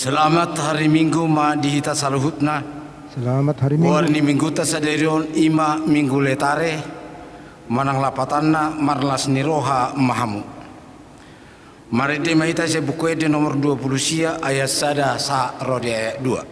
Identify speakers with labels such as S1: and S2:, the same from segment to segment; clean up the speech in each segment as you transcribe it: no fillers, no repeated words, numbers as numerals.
S1: Selamat hari Minggu ma dihita saluhutna.
S2: Selamat hari Minggu.
S1: Warni minggu ta saderion ima minggu letare. Manang lapatanna marlas niroha mahamu. Mari de mahita se buku de nomor 20 sia ayat sada sa rode ayat 2.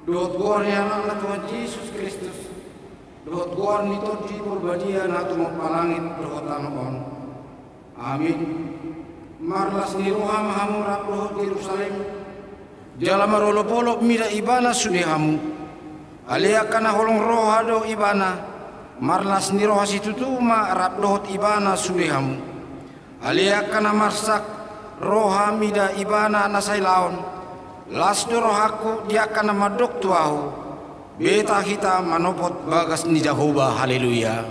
S1: Dohot guarni anak Tuhan Yesus Kristus. Dohot guarni todi perbadia na tumong palangit dohotan on. Amin. Marlas ni roha mahamurap dohot Yerusalem. Jala marolo polok mida ibana sudehamu. Alia kana holong roha do ibana. Marlas ni roha situtuma rap dohot ibana sudehamu. Alia kana marsak roha mida ibana nasai laon. Las dorohaku dia akan madok tuahu. Beta kita manopot bagas ni Jehovah. Haleluya.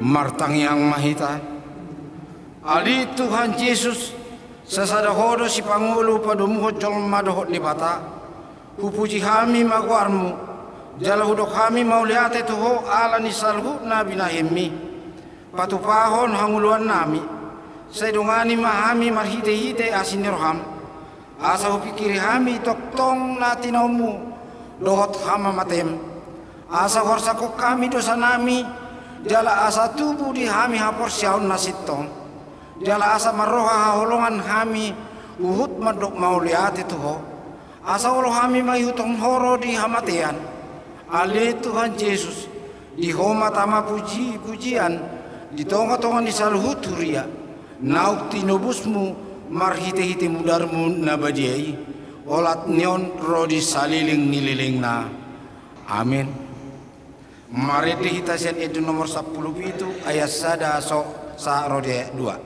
S1: Martang yang mahita. Ali Tuhan Yesus. Sasada hodo si Pangulo padumuhot jolma dohot libata. Hupuji kami magwarmu. Jala hudok kami mauliate tuho ala ni salhu na binahemi. Patupahon hanguluan nami. Saidungani mahami marhite-hite asinirham. Asa hupikiri kami toktong na tinomu. Dohot hama matem. Asa horsako kami dosa nami. Jala asa tubuh di kami hapor siaun nasitong. Jala asa maroha holongan kami uhut madok mauliati tuho. Asa olo kami mayutong horo di hamatian. Ali Tuhan Yesus di homa tama pujian di tonga-tonga di saluhut huria. Nauk tinubusmu marhite-hite mudarmu nabadiai. Olat neon rodi saliling nililing na. Amin. Mari dihitasian itu nomor 10 itu ayat sada sa rodi 2.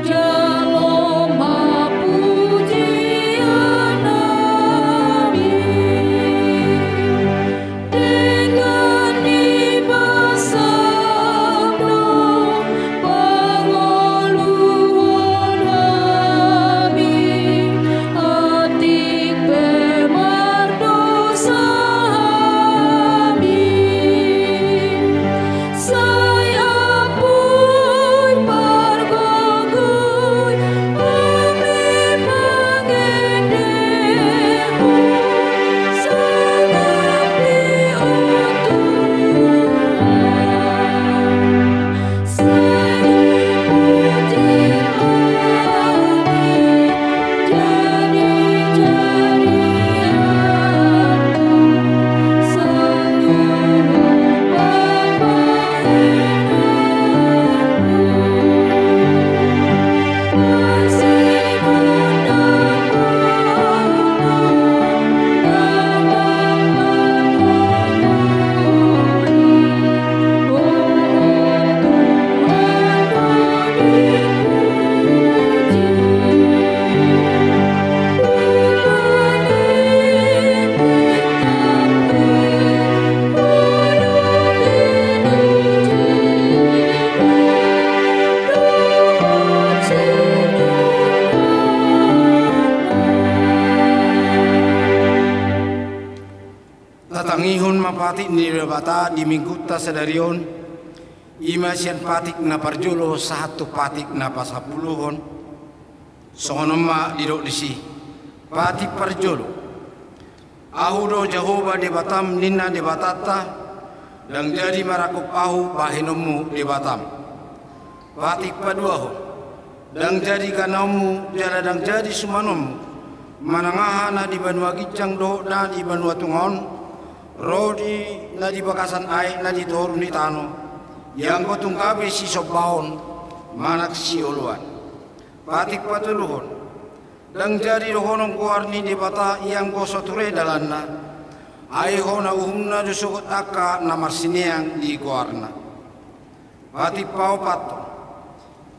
S3: Jaloma
S1: Tatangihon mapatik ni bata di mingguta sadarion imasian patik na parjolo satu patik na pasapuluhon sonoma didok disi patik parjolo ahudo Jehovah di Batam ninna di batata dan jadi marakup ahu bahinomu di Batam patik paduaho dan jadi kanamu jala dan jadi sumanomu manangahana di Banua Gicang do na di Banua Tungon rodi na di bakasan ay na di torun di tano yang kotong kabe si sobaon manak si uluan patik patuluhon dan jadi rohonong kuarni di bata yang kosoture dalanna ay hona uhumna dusukot aka na marsineang di kuarna patik pao pato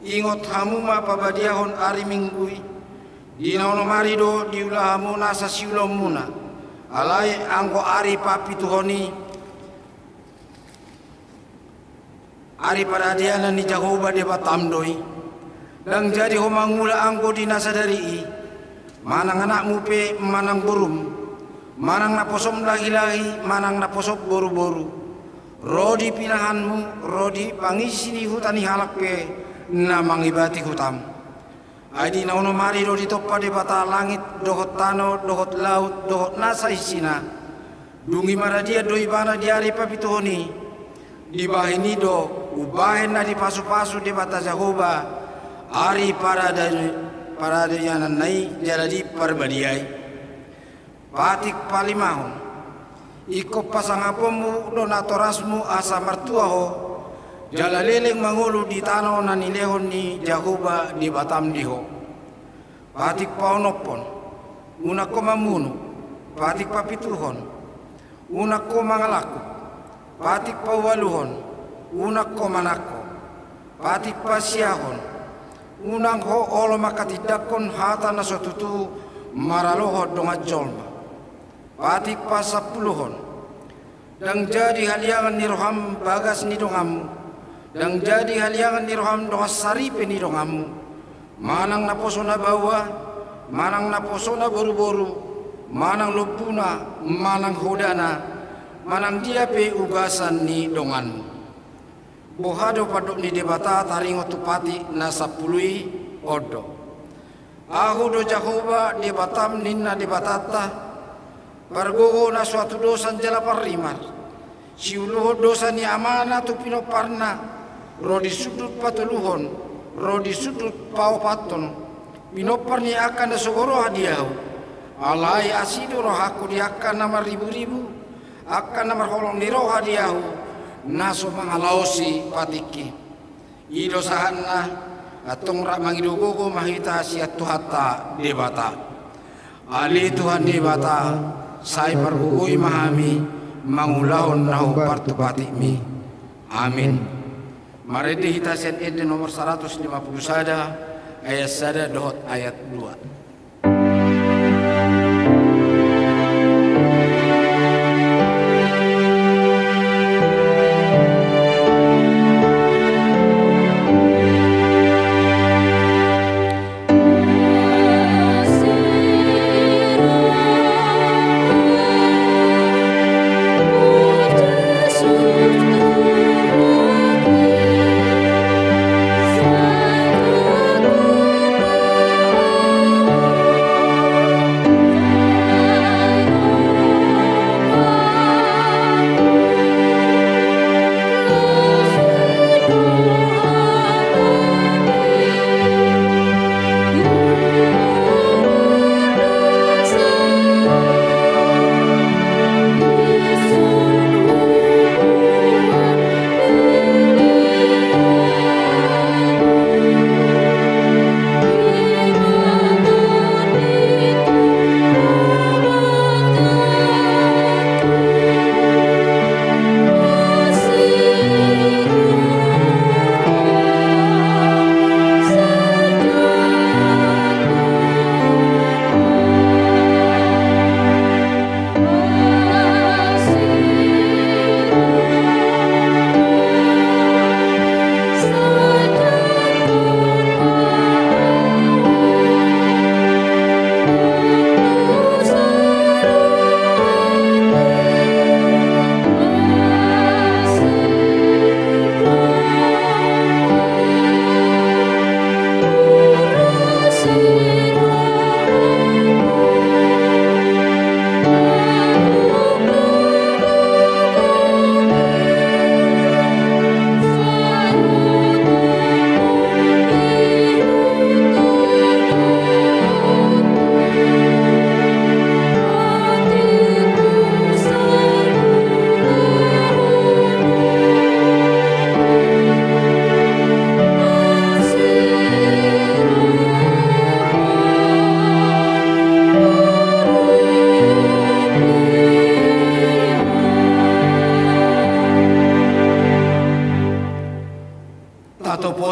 S1: ingot hamuma pabadiahon ari minggui di naono marido di ulahamu nasa siulom muna alai angko ari papi tuhoni ari paradiana ni Jehovah de Batam doi dan jadi homangula angko di nasa dari manang anakmu pe manang burum manang naposom lagi-lagi manang naposop boru-boru rodi pinahanmu rodi pangisi ni hutani halak pe na mangibati hutam adi nauno mari do di toppa de bata langit dohot tano dohot laut dohot nasa isina dungi maradia doi bana diari papituhoni di bahini do ubahen na di pasu-pasu de bata Jehovah ari para yanan nai jadi perbadiai patik palimahon iko pasangapomu donatorasmu asa mertuaho jala leleng mangulu di tano nanilehon ni Jehovah di Batam diho patik paonopon unak ko mamunu patik papituhon unak ko mangalaku patik pawaluhon unak ko manako patik pasiahon unang ho olo makatidakon hata na sotutu maraloho donga jolma patik pasapuluhon dan jadi haliangan ni roham bagas ni dongamu dan jadi haliangan ni roham donga saripe ni dongamu manang naposona bawa manang naposona boru-boru manang lupuna manang hodana manang dia pe ugasan ni donganmu bohado padok ni debata taringo tupati na sapului odo ahu do Jehovah di Batam ninna di batata bargogo na suatu dosa jala parimar siuluho dosa ni amana tu pinoparna rodi sudut patuluhon rodi sudut pao paton pinoparni akan da sogoro hadiau alai asido rohaku di akan nama ribu-ribu akan nama holong di roh hadiau naso mangalausi patiki ido sahanna atong ramangidugogo mahita siat tuhata debata ali Tuhan debata sai pargugui mahami mangulahon nahu partupatimi amin. Mari dihitasen ede nomor 150 sada ayat sada dohot ayat 2.
S2: Saya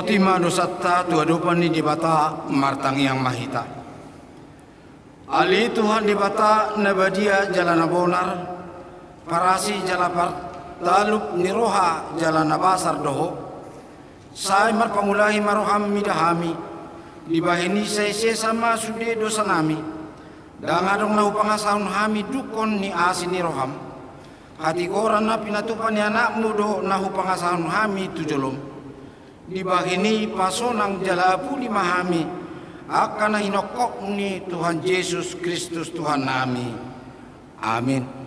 S1: Otima dosatta tua dupan di bata martang yang mahita. Ali Tuhan di bata nabadia jalan abonar, parasi jalapar taluk niroha jalan abasar doho. Saya marpangulahi maroham midahami, dibahini saya sama sude dosa nami. Dangadong nahu pangasahun hami dukon ni asin niroham. Hati koran na pinatupan ni anakmu doho nahu pangasahun hami tujolom. Di bahini pasonang jalapu di mahami akan hinokok ni Tuhan Yesus Kristus Tuhan nami. Amin.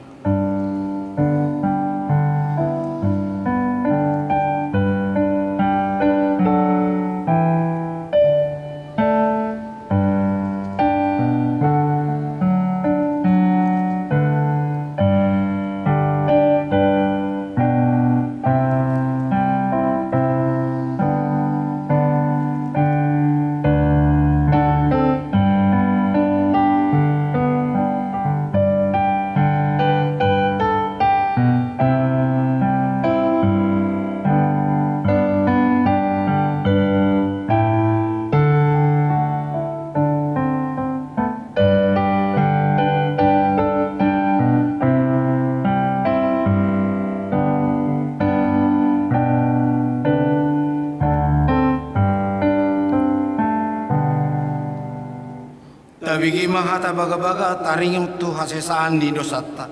S1: Tabigi mahata baga-baga taring tu hasesaan di dosatta.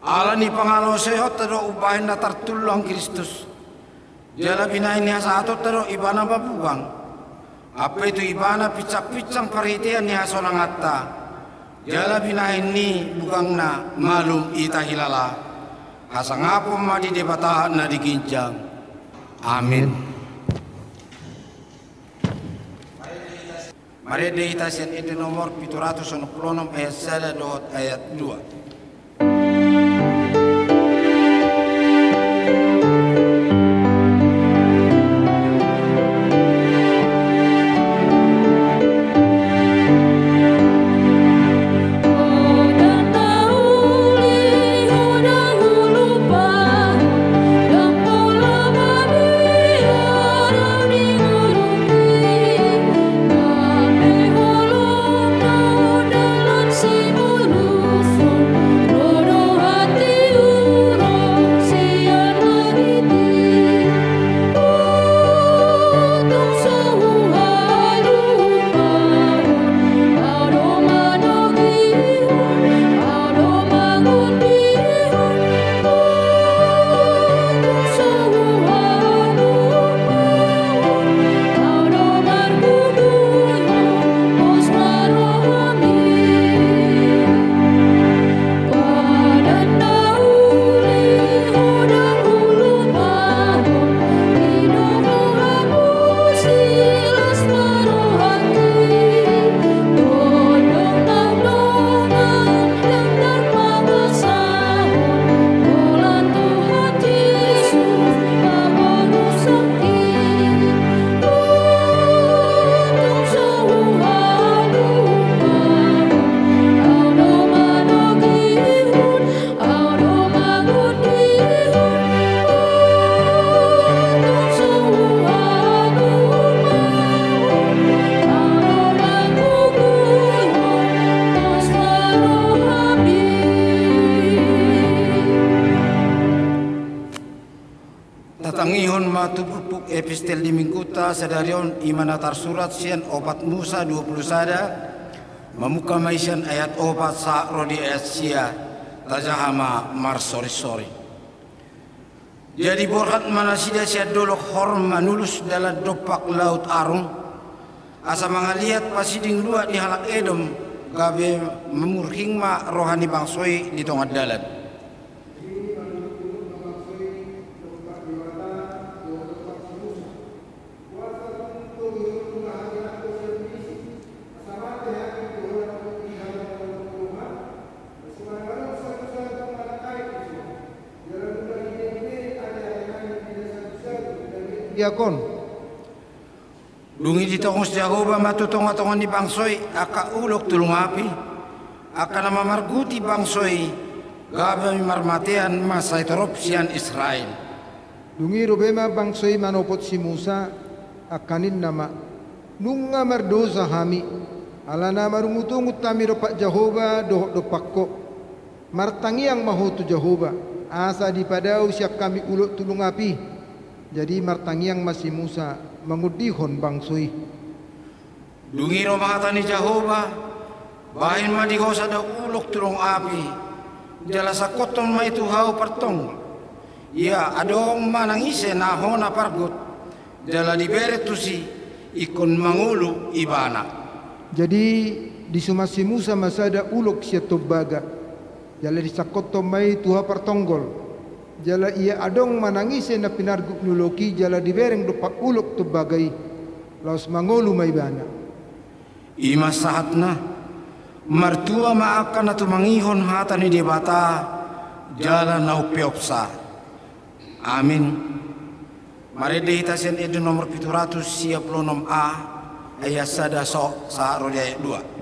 S1: Ala ni pangalo sehot tero ubahin na tartulong Kristus. Jala binain niya sa ato tero ibana babugang. Apa itu ibana picak-picang paritian niya sonang atta. Jala binain ni bugang na malum ita hilala. Hasangapom madi debatahan na dikinjang. Amin. Mari diitasin itu nomor 766 ayat 1 dot ayat 2. Tatangihon matupupuk epistel di mingkuta sadarion imanatar surat sian opat Musa 20 sada memuka maisian ayat opat sa rodi ayat sia tajahama mar sori. Jadi borhat manasida sia dolok horma nulus dalam dopak laut arung asa mangaliat pasiding dua di halak Edom gabe memurhing ma rohani bangsoi di tongah dalan.
S2: Diakon
S1: dungi di tongos Jahoba matutonga-tongan di bangsoi aka ulok tulung api aka nama marguti bangsoi gabe marmatean masa itorop sian Israel
S2: Dungi robema bangsoi manopot si Musa akanin nama nunga mardosa hami alana marungutungut tami ropak Jehovah dohok dopakko martangi yang mahotu Jehovah asa dipadau siap kami uluk tulung api. Jadi martangi yang masih Musa mengudihon bangsoi
S1: dungi romahatani Jehovah bahin madihosa da uluk tulung api jala sakoton ma itu hau pertong ya adong manangise nahona pargut jala dibere tusi ikon mangulu ibana.
S2: Jadi di sumasi Musa masada uluk sia tobaga jala disakoto mai tuha pertonggol jala ia adong manangise na pinarguk nuloki jala dibereng dopak uluk tobagai laos mangulu mai bana
S1: ima sahatna martua maakan atau mangihon hatani di bata jala nau peopsa. Amin. Mari dihitasen itu nomor 756A ayat sada sok saharo ayat 2.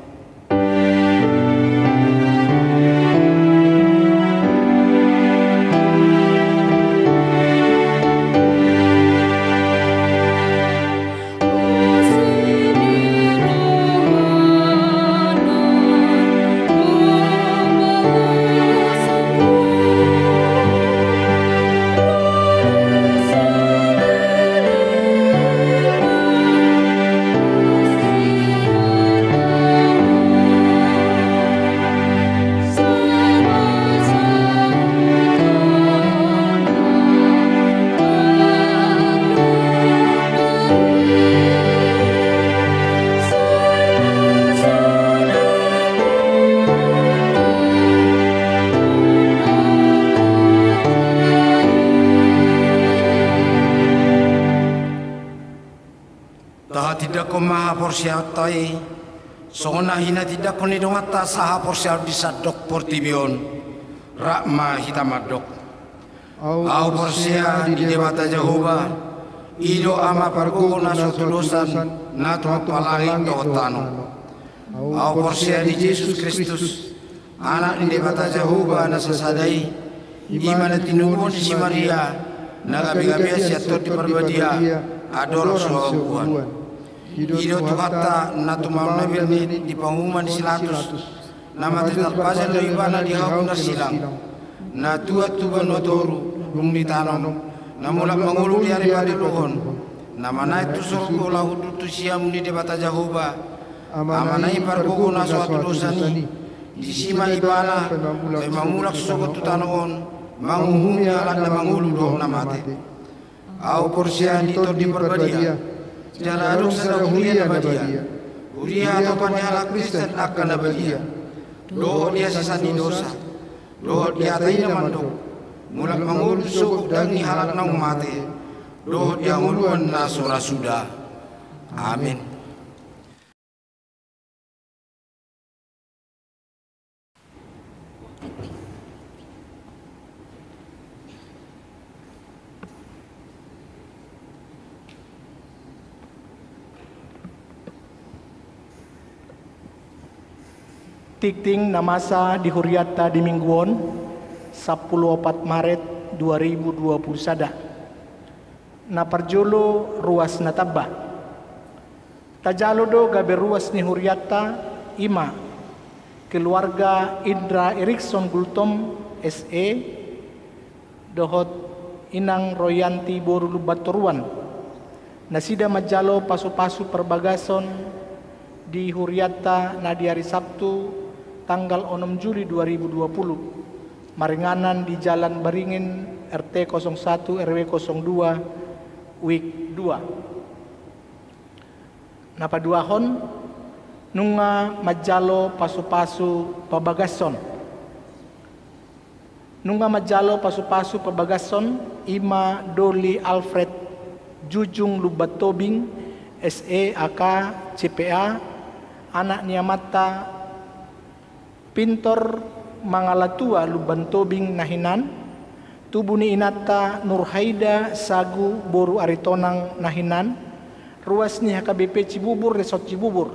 S1: Tidak ko maha porsiatai sona hina tidak ko ni dongata saha porsiat disadok portibion rakma hitamadok au porsia di debata Jehovah ido ama pargo na sotulusan na tuapalai totano au porsia di Yesus Kristus anak di debata Jehovah na sasadai imana tinubon si Maria na gabi-gabi siatot di perbadia ador soabuan Hidup Tuhata natumam nabil di pengumuman di silatus nama tetap pasal dari mana di hakuna silang na tuat tuban notoru lung ditanam namulak mangulu di hari pada lohon nama naik tu suruh lahu tu siam di debata Jehovah amanai parbogo na suatu dosani di sima ibana memangulak sogot tu tanaon manguhumi alat na mangulu doh namate au porsian di tor di perbadia jala aduk sada huria nabadia huria atau panjala Kristen akan nabadia doh dia sisani dosa doh dia taina mandok mulak mangulu sukup dangi halak nang mate doh dia nguluan nasura sudah amin.
S3: Tikting namasa di Huriata di mingguon 14 Maret 2020 sada. Na parjolo ruas nataba. Tajalo do gabe ruas ni Huriata ima. Keluarga Indra Erikson Gultom SE dohot inang Royanti Borulu Batoruan. Nasida majalo pasu-pasu perbagason di Huriata na di hari Sabtu tanggal 6 Juli 2020 maringanan di Jalan Baringin RT 01 RW 02 Wik 2 napa duahon nunga majalo pasu-pasu pabagason nunga majalo pasu-pasu pabagason ima Doli Alfred Jujung Lubatobing SE AK CPA anak niamata Pintor Mangalatua Lubantobing Nahinan tubuh ni inata Nurhaida Sagu Boru Aritonang Nahinan ruas ni HKBP Cibubur Resort Cibubur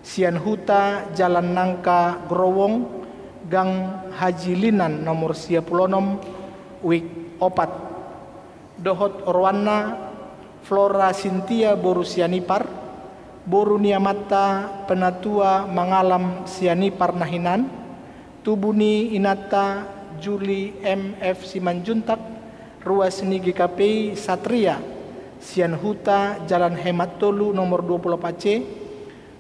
S3: Sian Huta Jalan Nangka Growong Gang Haji Linan nomor 96 Wik 4 dohot Orwana Flora Cynthia boru sianipar, boru niamata penatua mangalam sianipar nahinan, tubuni inata Juli MF Simanjuntak, ruas ni GKP Satria, Sian Huta, Jalan Hemat Tolu nomor 24C,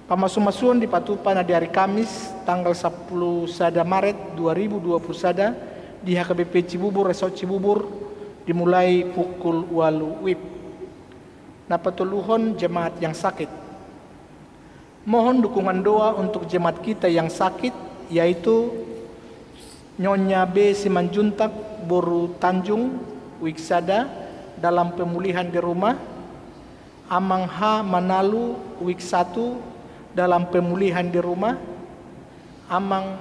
S3: pamasu-masuan di Patupa na di hari Kamis tanggal 10 sada Maret 2020 sada di HKBP Cibubur, Resort Cibubur, dimulai pukul 8 WIB. Napatuluhon jemaat yang sakit. Mohon dukungan doa untuk jemaat kita yang sakit, yaitu Nyonya B. Simanjuntak, Boru Tanjung, Wiksada, dalam pemulihan di rumah. Amang H. Manalu, Wik 1, dalam pemulihan di rumah. Amang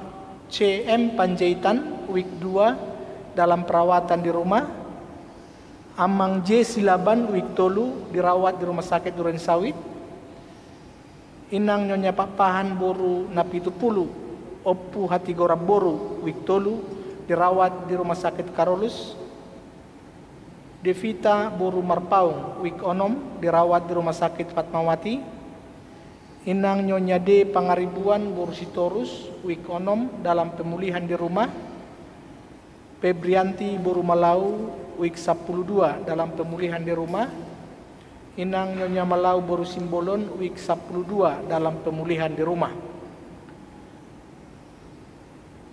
S3: CM Panjaitan, Wik 2, dalam perawatan di rumah. Amang J. Silaban, Wik Tolu, dirawat di rumah sakit Duren Sawit. Inang Nyonya Papahan Boru Napitupulu, Oppu Hatigorab Boru, Wik Tolu, dirawat di rumah sakit Karolus. Devita Boru Marpaung, Wik Onom, dirawat di rumah sakit Fatmawati. Inang Nyonya D. Pangaribuan Boru Sitorus, Wik Onom, dalam pemulihan di rumah. Febrianti Boru Malau, Wik 12, dalam pemulihan di rumah. Inang Nyonya Malau Boru Simbolon, Wik 12, dalam pemulihan di rumah.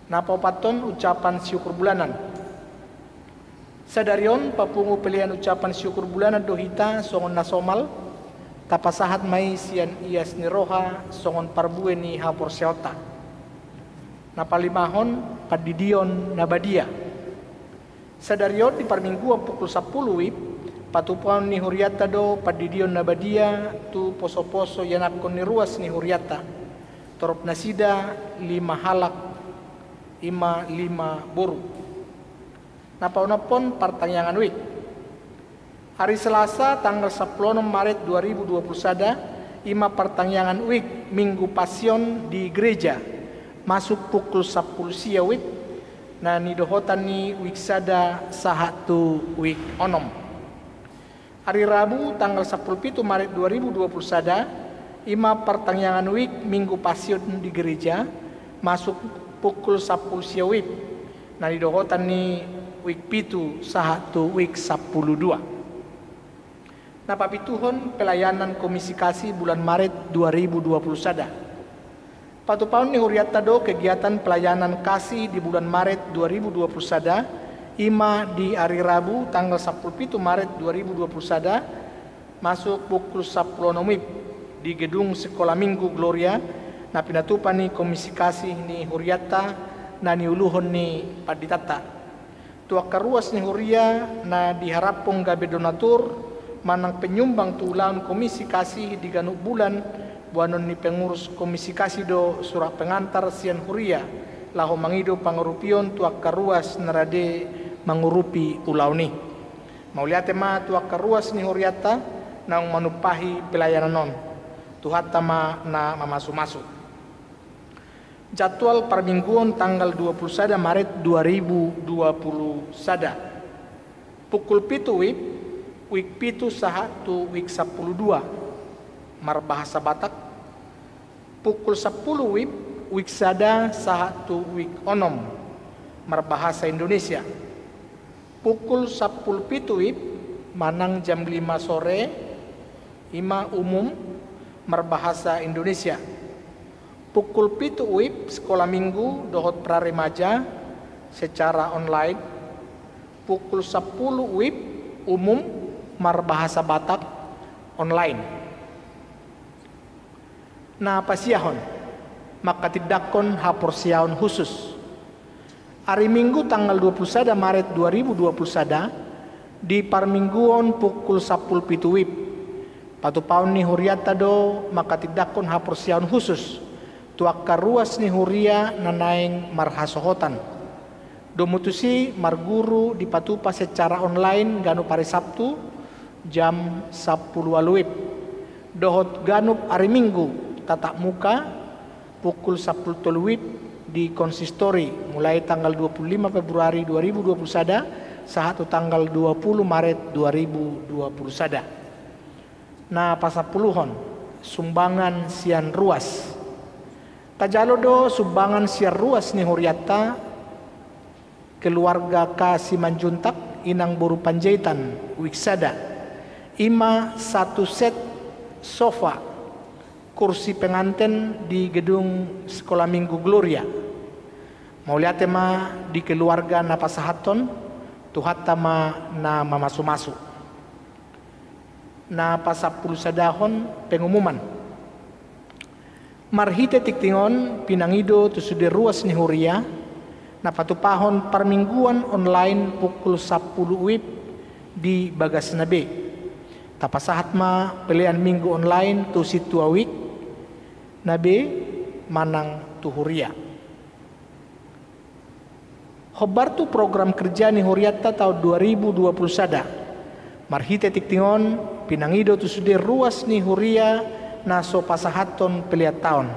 S3: Napapaton ucapan syukur bulanan. Sadarion papungu pilihan ucapan syukur bulanan dohita songon nasomal, tapasahat mai sian ias ni roha songon parbue ni hapor seota. Napalimahon padidion nabadia. Sadarion di parmingguan pukul 10 WIB, patupuan ni huriata do padidion nabadia tu poso-poso yanakon ni ruas ni huriata. Torop nasida 5 halak 5 boru. Napaunapon pertanyaan WIB. Hari Selasa tanggal 10 Maret 2020 sada, 5 pertanyaan WIB Minggu Pasion di gereja. Masuk pukul 10 sia WIB. Na nidohotan ni WIB sada sahatu WIB onom. Hari Rabu tanggal 10 Maret 2020 sada, 5 pertanyaan WIB Minggu Pasion di gereja. Masuk pukul 10 sia WIB. Na nidohotan ni WIB pitu sahatu WIB 12. Napapituhon pelayanan komisi kasih bulan Maret 2020 sada. Patupaun ni huriata do kegiatan pelayanan kasih di bulan Maret 2020 sada, ima di hari Rabu tanggal 10 Maret 2020 sada, masuk pukul 10 WIB di gedung Sekolah Minggu Gloria. Na pinatupan ni komisi kasih ni huriata na niuluhon ni paditata. Tuak karuas ni huria na diharapong gabe donatur manang penyumbang tulang komisi kasih di ganuk bulan buanon ni pengurus komisi kasih do surat pengantar sian huria laho mangido pangurupion tuak karuas narade mangurupi ulau ni. Mauliate ma tuak karuas ni huriata nang manupahi pelayanan non. Tuhata ma na mamasu-masu. Jadwal permingguan tanggal 21 Maret 2020 sada. Pukul 7 WIB, WIB pitu sahatu WIB 12 marbahasa Batak. Pukul 10 WIB, WIB sada sahatu WIB onom marbahasa Indonesia. Pukul 10 pitu WIB, manang jam 5 sore, ima umum marbahasa Indonesia. Pukul 7 WIB, sekolah minggu dohot praremaja secara online. Pukul 10 WIB, umum marbahasa Batak online. Na pasiyahon, maka tidakon hapor siahon khusus. Hari Minggu tanggal 21 Maret 2020 sada, di parmingguon pukul 10 pitu WIB. Patupaun ni huriata do, maka tidakon hapor siahon khusus. Tuak karuas ni huria nanaing marhasohotan. Domutusi marguru di patupa secara online ganu pari Sabtu jam 10 WIB. Dohot ganup hari Minggu tatap muka pukul 10 WIB di konsistori mulai tanggal 25 Februari 2020 sada satu tanggal 20 Maret 2020 sada. Na pasapuluhon sumbangan sian ruas. Tajalo do sumbangan sian ruas ni huriata keluarga Kasi Manjuntak inang Boru Panjaitan wiksada. Ima satu set sofa kursi pengantin di gedung Sekolah Minggu Gloria. Mau lihat ma di keluarga na pasahaton tuhat tama na mamasu-masu. Na pasapuluh sadahon pengumuman. Marhite tiktingon pinangido tu sudah ruas ni huria na patupahon parmingguan online pukul 10 WIB di Bagas Nabe. Tapasahat ma pilihan minggu online tu situa week Nabe manang tu huria. Hobar tu program kerja ni huriata tahun 2020 sada. Marhite tiktingon pinangido tu sudah ruas ni huria naso pasahaton peliat tahun.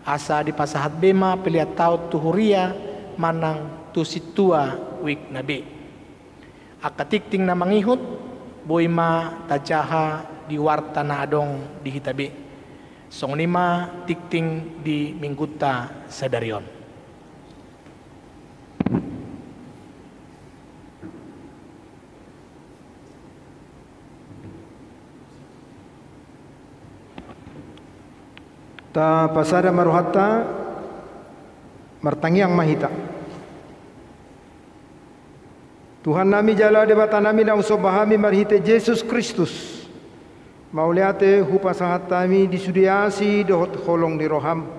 S3: Asa di pasahat bema peliat tahun tu huria manang tu situa wik nabe. Akatikting na mangihut boy ma tajaha di warta na adong di hitabe. Song lima tikting di mingguta sadarion.
S2: Ta pasada maruhata martangiang mahita. Tuhan nami jala debata nami na usobahami marhite Yesus Kristus. Mauliate hupasahat kami disudiasi dohot holong di roham.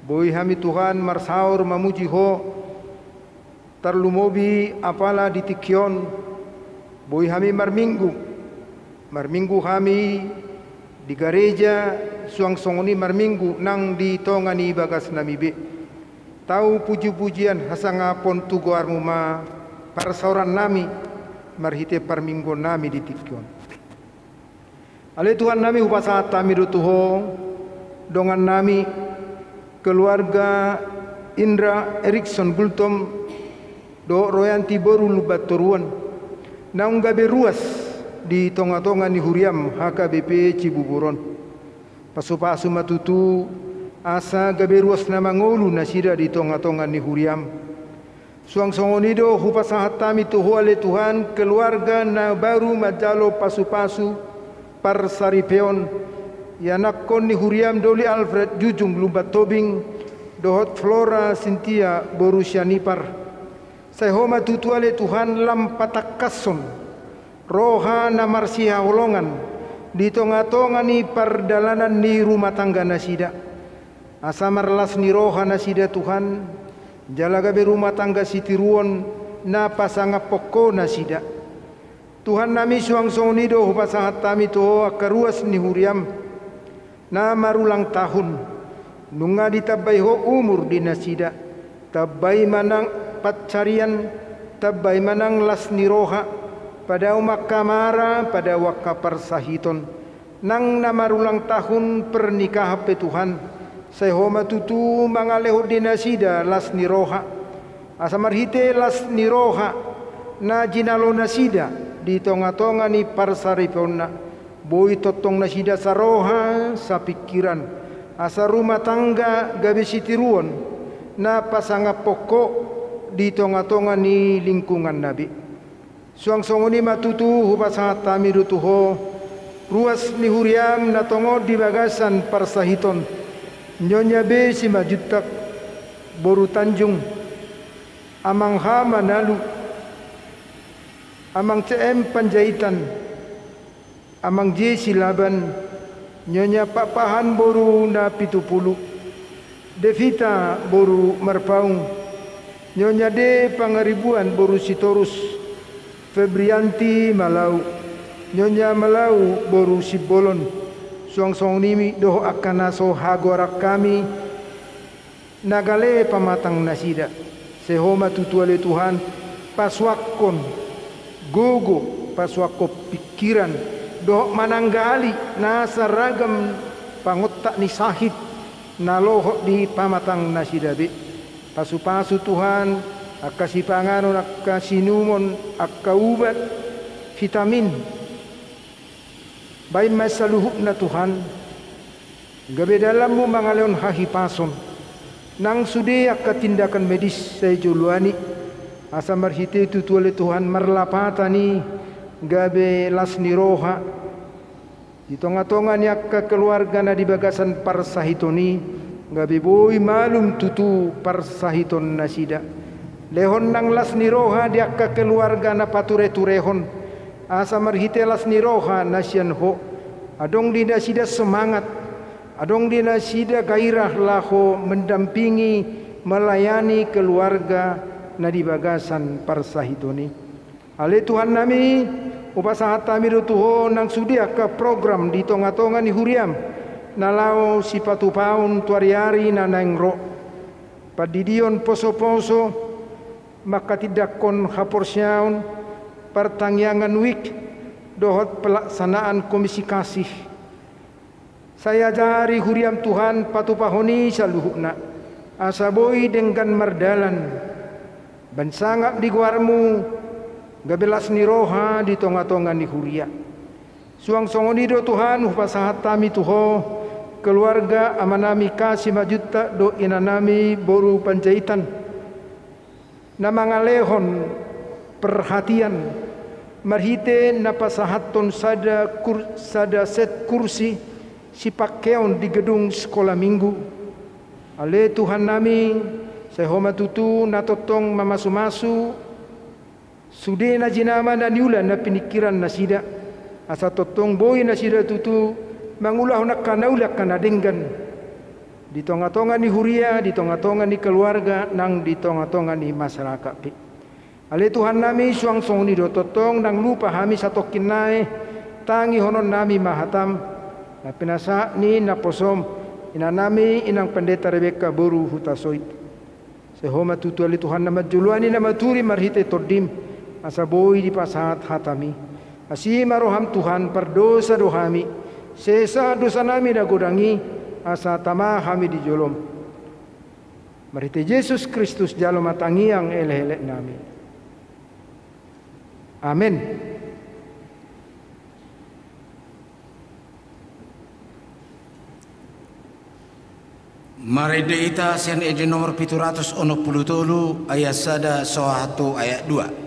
S2: Boy hami Tuhan marsaur mamuji ho tarlumobi apala di tikyon. Boy hami marminggu. Marminggu kami di gereja suang songoni marminggu nang di tongani Bagas Namibe. Tahu puji-pujian hasangapon tugo armuma parsauran nami marhite parminggu nami di tikyon. Ale Tuhan nami upasahat kami dutuho dongan nami keluarga Indra Erikson Gultom do Royanti Boru Lubat Toruan nang gabe ruas di tonga-tonga ni huriam HKBP Cibuburon. Pasu-pasu matutu asa gabe ruas na mangolu na sida di tonga-tonga ni huriam. Suang songonido hupasahat kami tuho ale Tuhan keluarga na baru majalo pasu-pasu parsaripeon yanakon ni huriam doli Alfred Jujung Lumbat Tobing dohot Flora Cynthia Borusianipar. Saya homa tutu ale Tuhan lampatakason roha na marsiha holongan di tonga-tonga ni perdalanan ni rumah tangga nasida. Asa marlas ni roha nasida Tuhan jalaga be rumah tangga sitiruon na pasanga poko nasida. Tuhan nami suang sonido pasahat kami to akaruas ni huriam na marulang tahun nunga ditabay ho umur di nasida tabay manang patcarian tabay manang las ni roha pada umak kamara pada waka persahiton nang namarulang tahun pernikahan pe Tuhan saya homa tutu mangaleho dinasida las niroha asamarhite las niroha na jinalo nasida di tonga-tonga ni parsaripona boy totong nasida sa roha sa pikiran asa rumah tangga gabe sitiruon na pasanga poko di tonga-tonga ni lingkungan nabi. Suang songoni matutu hupasahat kami dutuho ruas ni huriam na tongo di Bagasan parsahiton nyonya be si majutak Boru Tanjung amang ha Manalu amang CM Panjaitan amang J Silaban nyonya Papahan Boru na 70 Devita Boru Marpaung nyonya D Pangaribuan Boru Sitorus Febrianti Malau nyonya Malau Boru Sibolon suang song nimi doho akanaso hagorak kami nagale pamatang nasida sehoma tutuale Tuhan paswakon gogo paswako pikiran doho mananggali nasa ragam pangotak ni sahid na loho di pamatang nasida be pasu-pasu Tuhan akka sipanganon, akka sinumon, akka ubat, vitamin. Baik masaluhuk na Tuhan, gabe dalammu mangaleon hahipason, nang sude akka tindakan medis saya juluani, asa marhite itu oleh Tuhan marlapatani, gabe lasni roha, di tonga-tonga ni akka keluarga na di bagasan parsahitoni, gabe boy malum tutu parsahiton nasida, lehon nang lasni roha di akka keluarga na pature-turehon, asa marhite lasni roha nasian ho, adong di nasida semangat, adong di nasida gairah laho mendampingi melayani keluarga na di bagasan parsahitoni. Ale Tuhan nami upasahat kami tuho nang sudia ka program di tonga-tonga ni huriam nalau sipatu paun tuariari na nangro padidion poso-poso maka tidak kon haporsyaun pertangyangan wik dohot pelaksanaan komisi kasih. Saya jari huriam Tuhan patupahoni saluhukna asaboi dengan merdalan bansangap di guarmu gabelas ni roha di tonga-tonga ni huria suang songonido Tuhan upasahat kami tuho keluarga amanami kasih majuta do inanami boru panjaitan namangalehon perhatian marhite napasahaton sada set kursi si pakeon di gedung sekolah minggu. Ale Tuhan nami sehoma tutu natotong mamasu-masu sude na jinama na niulan na pinikiran na sida asa totong boy na sida tutu mangulah na kanaulah kanadenggan di tonga-tonga ni huria, di tonga-tonga ni keluarga, nang di tonga-tonga ni masyarakat. Ale Tuhan nami suang song ni do totong nang lupa hami satokin nae tangi honon nami mahatam na pinasa ni naposom inanami inang pendeta Rebeka boru hutasoit sehoma tutu ali Tuhan nama juluani nama turi marhite todim asa boy di pasahat hatami asi maroham Tuhan perdosa dohami sesa dosa nami da godangi asa tamah hami di jolom marhite Yesus Kristus jalom matangi yang elek-elek nami. Amin.
S1: Mari ita sian edi nomor 763 ayat 1 ayat 2.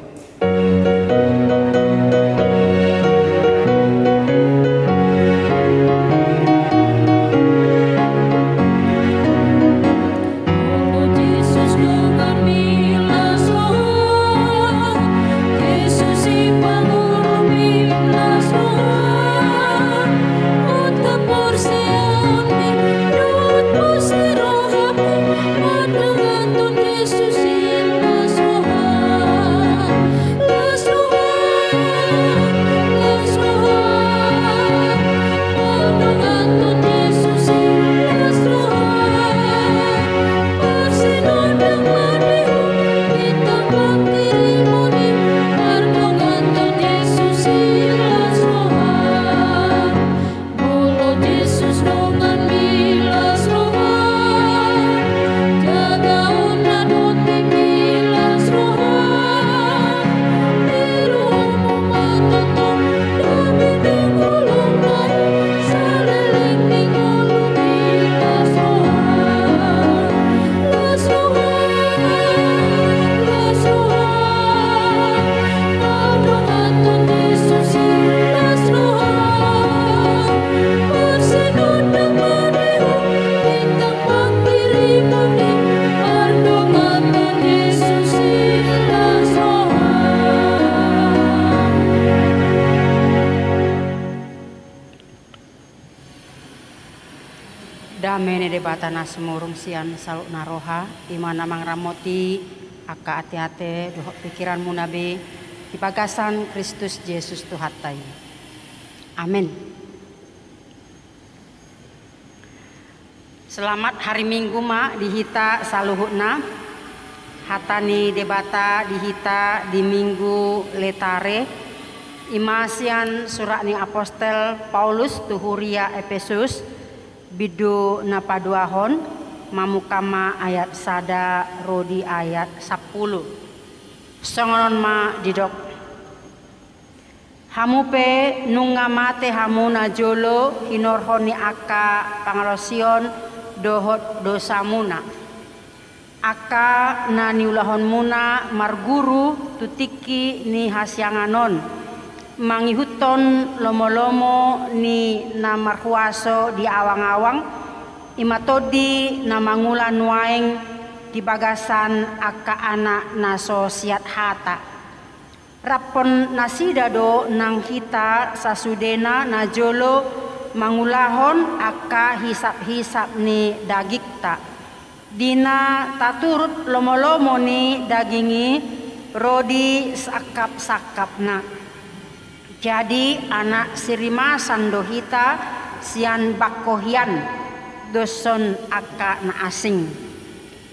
S4: Damene debatana semurung sian saluk naroha imana mangramoti aka ate-ate dohok pikiranmu nabe di pagasan Kristus Yesus Tuhatai. Amin. Selamat hari Minggu ma dihita saluhutna hatani debata dihita di Minggu letare imasian surat ni apostel Paulus tuhuria Efesus bidu napaduahon mamukama ayat sada rodi ayat 10. Songonon ma didok. Hamupe nunga mate hamuna jolo hinorhoni aka pangarosion dohot dosamuna. Aka na niulahon muna marguru tutiki ni hasyanganon. Mangihuton lomo-lomo ni namarhuaso di awang-awang. Imatodi na mangulan waeng di bagasan aka anak naso siat hata. Rapon nasidado nang hita sasudena na jolo mangulahon aka hisap-hisap ni dagikta. Dina taturut lomo-lomo ni dagingi rodi sakap-sakap na. Jadi anak sirimasan dohita sian bakohian doson aka na asing.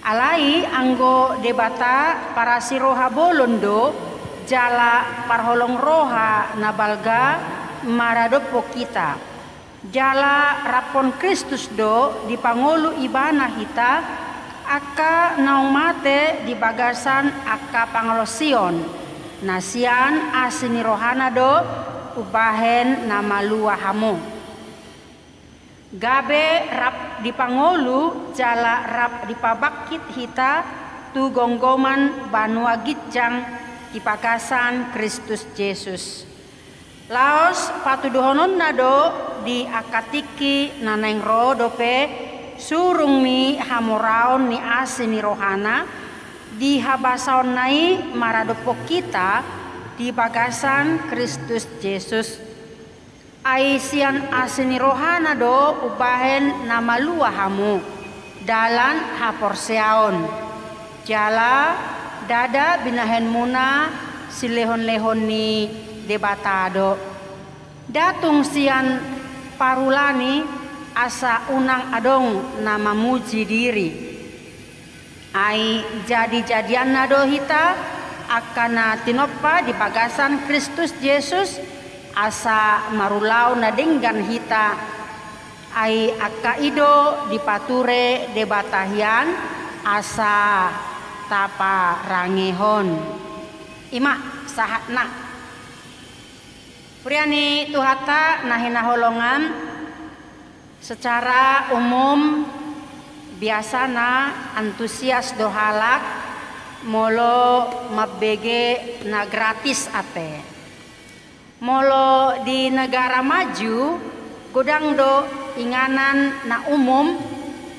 S4: Alai anggo debata para siroha bolondo jala parholong roha na balga maradopo kita. Jala rapon Kristus do di pangulu ibana hita aka naung mate di bagasan aka pangalosion nasian asini rohana do ubahen nama luahamu. Gabe rap di pangolu jala rap di pabakit hita tu gonggoman banua gitjang di pagasan Kristus Yesus. Laos patuduhonon nado di akatiki naneng ro dope surung mi hamoraon ni asini rohana di habasaon nai maradopo kita di bagasan Kristus Yesus. Aisian asini rohana do ubahen nama luahamu dalan haporseaon. Jala dada binahen muna silehon-lehon ni debatado. Datung sian parulani asa unang adong nama muji diri. Ai jadi-jadian nado hita akana tinoppa di bagasan Kristus Yesus asa marulau nadinggan hita. Ai akka ido dipature debatahian asa tapa rangehon. Ima sahatna Priani tuhata nahina holongan secara umum biasana antusias dohalak molo mabege na gratis ate. Molo di negara maju godang do inganan na umum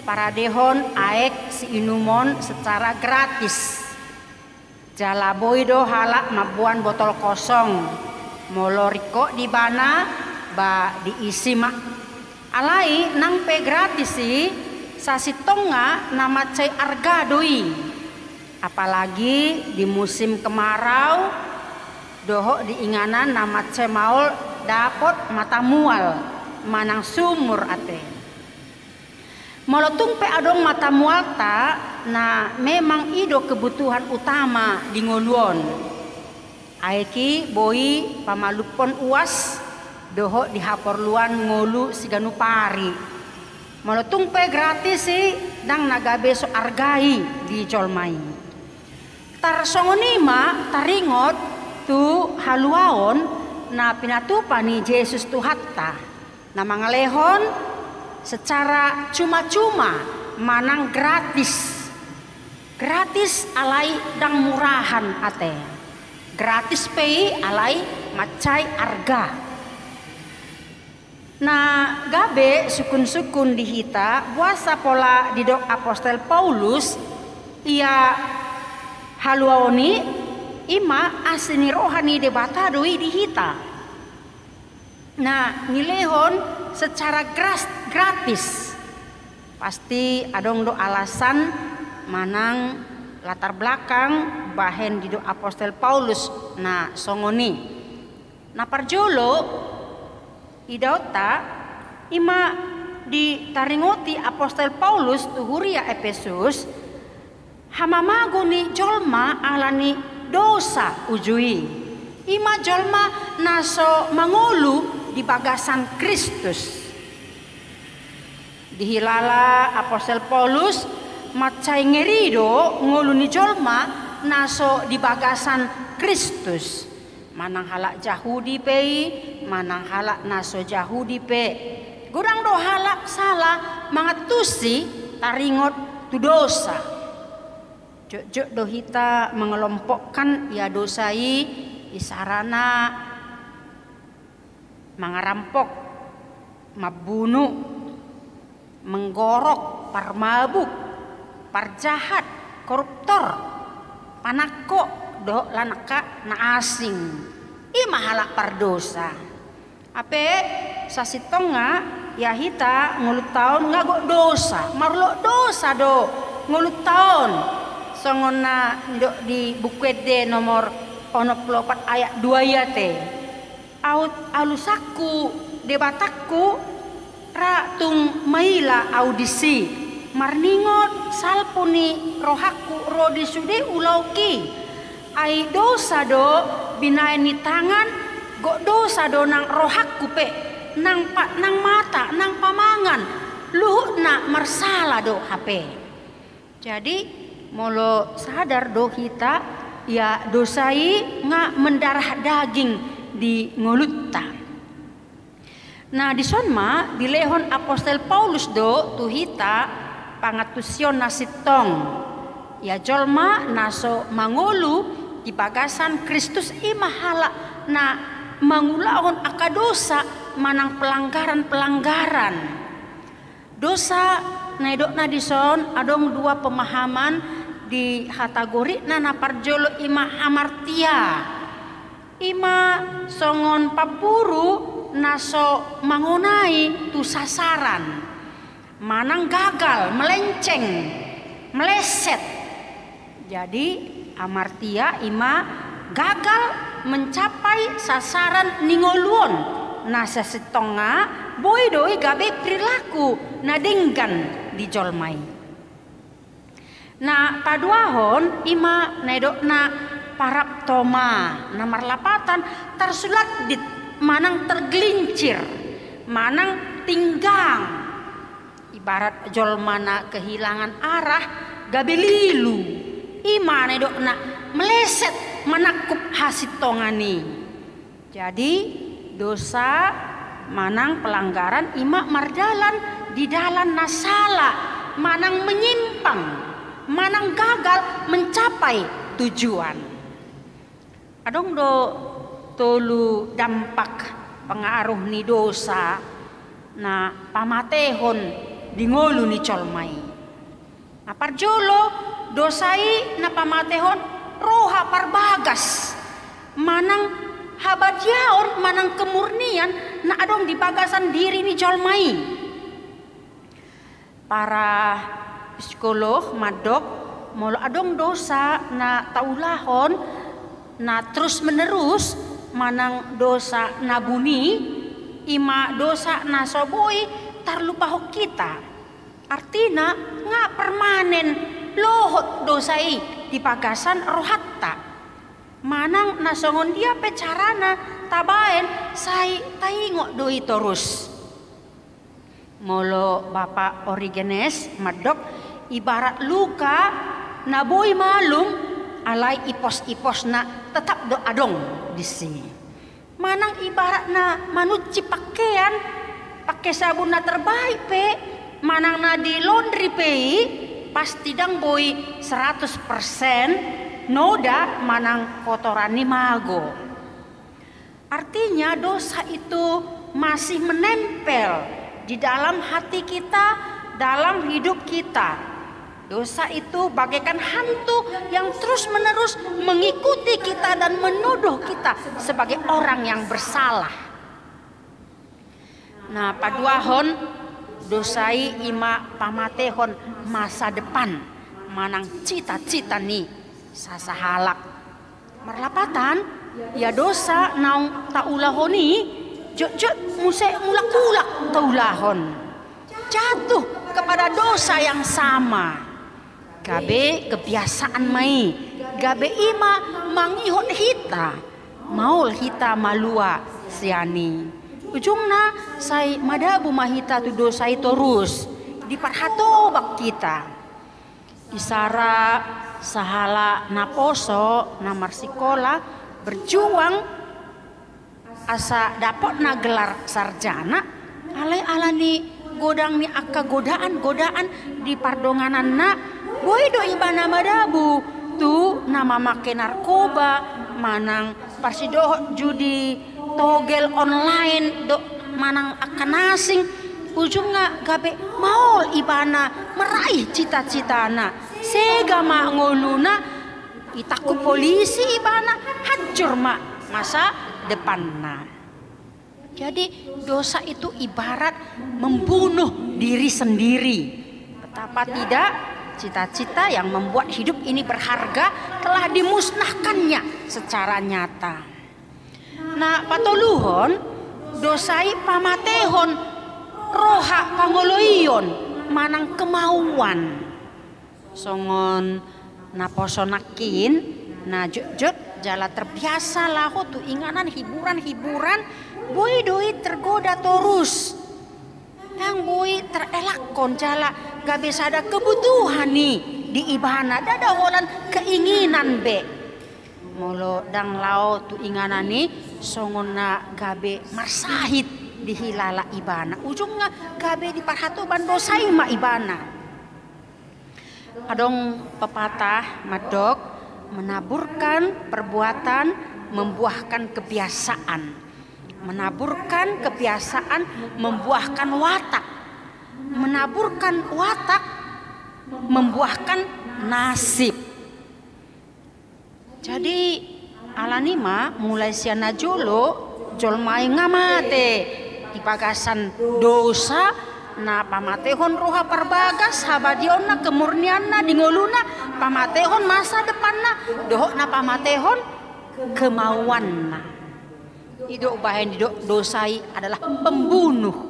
S4: para dehon aek si inumon secara gratis. Jalaboy do halak mabuan botol kosong. Molo riko di bana ba diisi mak alai nang pe gratis si sasitonga nama cai arga doi. Apalagi di musim kemarau doho diinganan nama cai maul dapot mata mual manang sumur ate. Molo tung pe adong mata mual ta na memang ido kebutuhan utama di ngoluon. Aiki boi pamalupon uas doho dihaporluan ngolu siganu pari. Molotung pe gratis si dang nagabe so argai di jolmai. Tar songonima taringot tu haluaon na pinatupa ni Yesus Tuhatta. Na mangalehon secara cuma-cuma manang gratis. Gratis alai dang murahan ate. Gratis pei alai macai arga. Nah gabe sukun-sukun dihita buasa pola didok apostel Paulus ia haluaoni ima asini rohani debata doi dihita. Nah ngilehon secara gratis pasti adong do alasan manang latar belakang bahen di do apostel Paulus na songoni. Na parjolo idauta ima di taringoti apostel Paulus tuhuria Efesus hamamago ni jolma alani dosa ujui. Ima jolma naso mangulu di bagasan Kristus. Dihilala Apostel Paulus macai ngerido nguluni jolma naso di bagasan Kristus. Manang halak Yahudi pei, manang halak naso Yahudi pe. Gurang do halak salah mangatusi taringot tu dosa. Jok do hita mengelompokkan ya dosai isarana mangarampok, mabunuh, menggorok, parmabuk, parjahat, koruptor, panako, do lanaka na asing. Ima halak pardosa. Ape sasitonga ya hita ngulut tahun ngagok dosa, marlo dosa do ngulut tahun. Songona do di bukwede nomor 64 ayat 2 ya te. Alusaku debatakku ratung maila audisi marningot salpuni rohaku rodi sude ulauki ai dosa do binaini tangan go dosa do nang rohaku pe nang mata nang pamangan luhut na marsala do hape. Jadi molo sadar do kita ya dosai nga mendarah daging di ngolutta. Nah di sonma di lehon Apostel Paulus do tuhita pangatusion nasitong ya jolma naso mangulu di bagasan Kristus imahala na mangulahon akadosa manang pelanggaran dosa naidok na dison adong dua pemahaman di kategori na parjolo ima hamartia ima songon papuru naso mangonai tu sasaran manang gagal melenceng meleset. Jadi amartia ima gagal mencapai sasaran ningoluon nasa setonga boy doi gabe perilaku nadinggan di jolmai. Nah paduahon ima nedok na parap toma nomor lapatan tersulat di manang tergelincir manang tinggang ibarat jolmana kehilangan arah gabelilu ima nedok na meleset menakup hasitongani. Jadi dosa manang pelanggaran ima mardalan di dalam nasala manang menyimpang manang gagal mencapai tujuan. Adong do tolu dampak pengaruh ni dosa na pamatehon di ngolu ni colmai. Nah parjolo dosai na pamatehon roha parbagas manang habadyaon manang kemurnian na adong di bagasan diri ni colmai. Para psikolog madok molo adong dosa na taulahon na terus menerus manang dosa nabuni ima dosa na soboi tarlupahok kita artina nga permanen lohot dosai di pagasan rohatta manang nasongon dia pecarana tabaen sai taingok doi terus molo Bapak Origenes madok ibarat luka na boy malum alai ipos-ipos na tetap do adong di sini. Manang ibarat na manuci pakaian pakai sabun na terbaik pe manang na di laundry pe pasti dang boy 100% noda manang kotoran ni mago. Artinya dosa itu masih menempel di dalam hati kita, dalam hidup kita. Dosa itu bagaikan hantu yang terus-menerus mengikuti kita dan menuduh kita sebagai orang yang bersalah. Nah, paduahon dosai ima pamatehon masa depan manang cita-cita nih sasahalak. Merlapatan ya dosa naung taulahoni jot-jot musek mulak-ulak taulahon. Jatuh kepada dosa yang sama. Gabe kebiasaan mai, gabe ima mangihon hita, maul hita malua siani. Ujungna sai madabu mahita tu dosai terus, diparhatobak kita. Isara sahala naposo na marsikola berjuang asa dapat na gelar sarjana alani godang ni akka godaan di pardonganan na boy do ibana madabu tu nama make narkoba manang parsido judi togel online do manang akan asing ujungnya gabe mau ibana meraih cita-citana sega ma ngoluna itaku polisi ibana hancur ma masa depanna. Jadi dosa itu ibarat membunuh diri sendiri. Betapa tidak cita-cita yang membuat hidup ini berharga telah dimusnahkannya secara nyata. Nah patoluhon dosai pamatehon roha pangoloion manang kemauan songon naposonakin na jut jala terbiasa lah tu inganan hiburan boy doi tergoda terus yang boy terelakon jala gak bisa ada kebutuhan nih di ibana dada holan keinginan be molo dang lao tu inganan nih songon na gabe marsahit di hilala ibana ujungnya gabe di parhatoban dosai ma ibana adong pepatah madok menaburkan perbuatan membuahkan kebiasaan menaburkan kebiasaan membuahkan watak menaburkan watak membuahkan nasib. Jadi alanima mulai siana jolo jolmai ngamate di pagasan dosa na pamatehon roha parbagas habadionna kemurnianna dingoluna pamatehon masa depanna dohok na pamatehon kemauanna idok bahen idok dosai adalah pembunuh.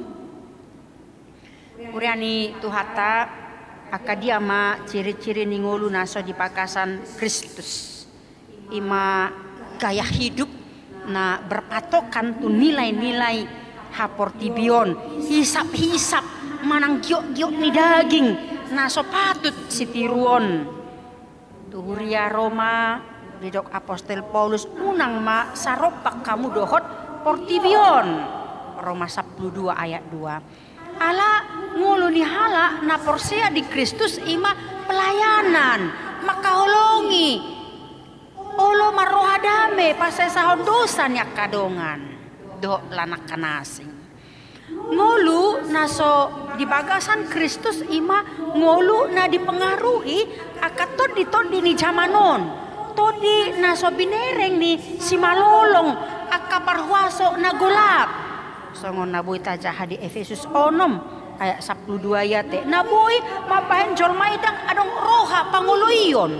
S4: Uriani tuhata akadiama ciri-ciri ningoluna so di pagasan Kristus ima gaya hidup na berpatokan tu nilai-nilai haportibion hisap-hisap manang giok-giok ni daging na so patut sitiruon tuhuria Roma didok Apostel Paulus unang ma saropak kamu dohot portibion Roma 12 ayat 2 ala ngulu ni hala na porsea di Kristus ima pelayanan maka holongi olo marohadame pasai sahon dosa nyak kadongan do lanak kanasing ngolu naso di bagasan Kristus ima ngolu na dipengaruhi akatot ditodi ni jamanon todi naso binereng ni si malolong akaparhuaso na golap songon naboy tajah di Efesus 6 ayat 12 ayat naboy mapahen jolmaidang adong roha panguluion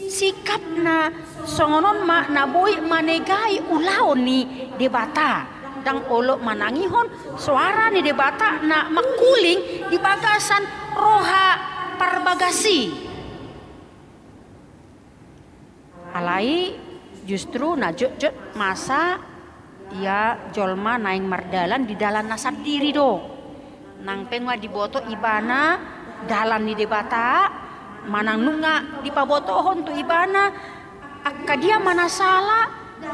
S4: sikap na songonon ma naboy manegai ulaon ni debata dang olok manangihon suara ni debata na makuling di bagasan roha parbagasi alai justru na jut masa ya jolma naing mardalan di dalan nasab diri do nang pengwa diboto ibana dalan ni debata manang nunga di pabotohon tu ibana akadia mana salah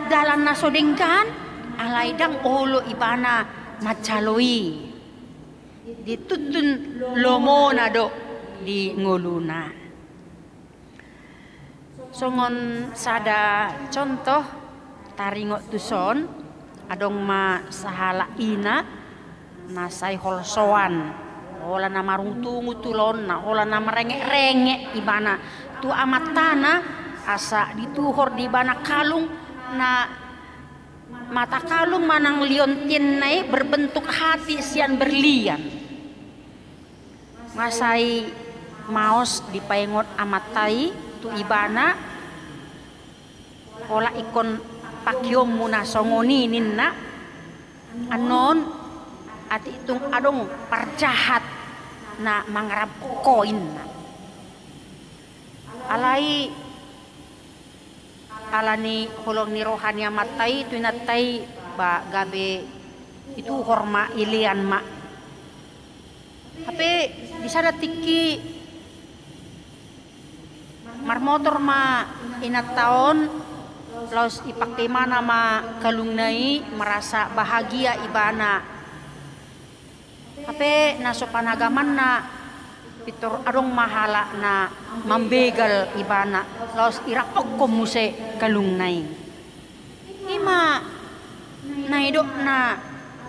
S4: dalan nasodengkan alaidang olo ibana macaloi ditutun lomona do di ngoluna songon sada contoh taringot tuson adong ma sahala ina nasai holsoan ola na marung tungu tulon na ola na merengek-rengek ibana tu amat tanah asa dituhor di bana kalung na mata kalung manang liontin nai berbentuk hati sian berlian masai maos dipaengot amatai tu ibana ola ikon pakyom muna songoni ninna anon ati itung adong parjahat na mangrab koin alai alani holong ni rohani amatai tuinatai ba gabe itu horma ilian ma Tapi bisa ada tiki marmotor ma inat tahun laus ipakai mana ma kalungnai merasa bahagia ibana. Tapi nasopan agaman na pitor adong mahala na mambegal ibana laos irapok ko muse kalungnay. Ima naidok na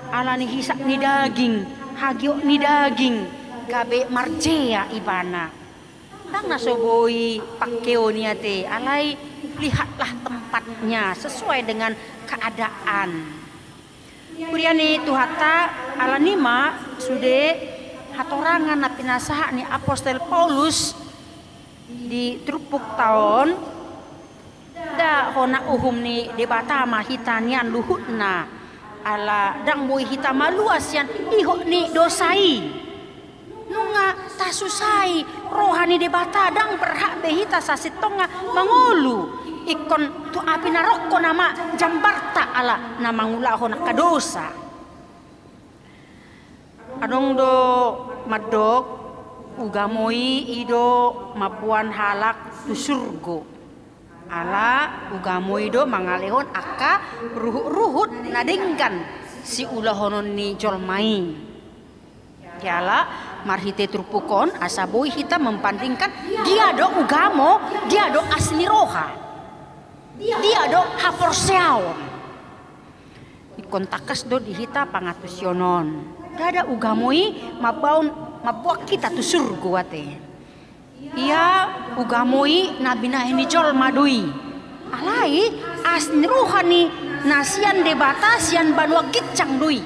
S4: ala ni hisak ni daging hagyo ni daging gabe marjea ibana. Tang nasoboy pakkeo niya te alay lihatlah tempatnya sesuai dengan keadaan. Kuriani tuhata ala nima sude hatorangan na pinasaha ni Apostol Paulus di trupuk tahun da hona uhum ni debata mahitanian luhutna ala dang boy hita maluas yan iho ni dosai nunga tasusai rohani debata dang berhak behita sasitonga mangolu ikon tu api narokko nama jambarta ala na mangula hona kadosa. Adong do madok ugamoi ido mapuan halak tu surgo ala ugamoi do mangalehon aka ruhut nadenggan si ulahonon ni jolmai kiala marhite trupukon asaboi hita membandingkan dia do ugamo dia do asli roha dia do haporseaon ikon takas do dihita pangatusyonon dada ugamoi mabuak kita tu surga te. Ia ugamoi nabina ini jol madui. Alai asni rohani nasian debata sian banua gicang dui.